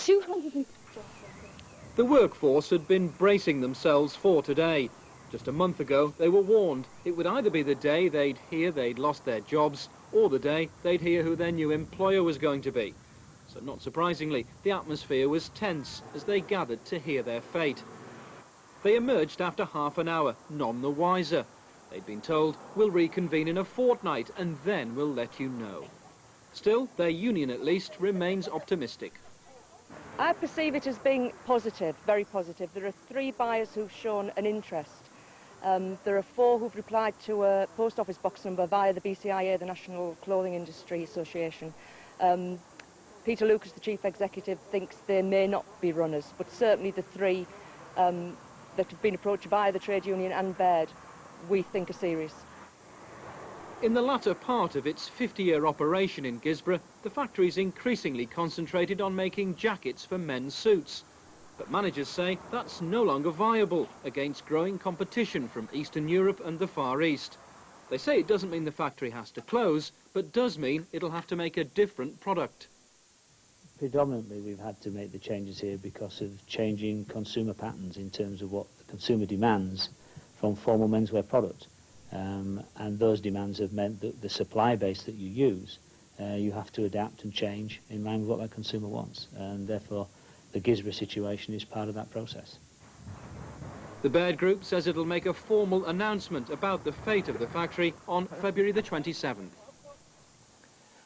200. The workforce had been bracing themselves for today. Just a month ago, they were warned it would either be the day they'd hear they'd lost their jobs, or the day they'd hear who their new employer was going to be. So not surprisingly, the atmosphere was tense as they gathered to hear their fate. They emerged after half an hour, none the wiser. They'd been told, we'll reconvene in a fortnight and then we'll let you know. Still, their union at least remains optimistic. I perceive it as being positive, very positive. There are 3 buyers who've shown an interest. There are 4 who've replied to a post office box number via the BCIA, the National Clothing Industry Association. Peter Lucas, the chief executive, thinks they may not be runners, but certainly the 3 that have been approached by the trade union and Baird, we think are serious. In the latter part of its 50-year operation in Guisborough, the factory's increasingly concentrated on making jackets for men's suits. But managers say that's no longer viable against growing competition from Eastern Europe and the Far East. They say it doesn't mean the factory has to close, but does mean it'll have to make a different product. Predominantly, we've had to make the changes here because of changing consumer patterns in terms of what the consumer demands from formal menswear products. And those demands have meant that the supply base that you use, you have to adapt and change in line with what that consumer wants. And therefore, the Guisborough situation is part of that process. The Baird Group says it'll make a formal announcement about the fate of the factory on February the 27th.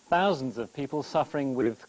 Thousands of people suffering with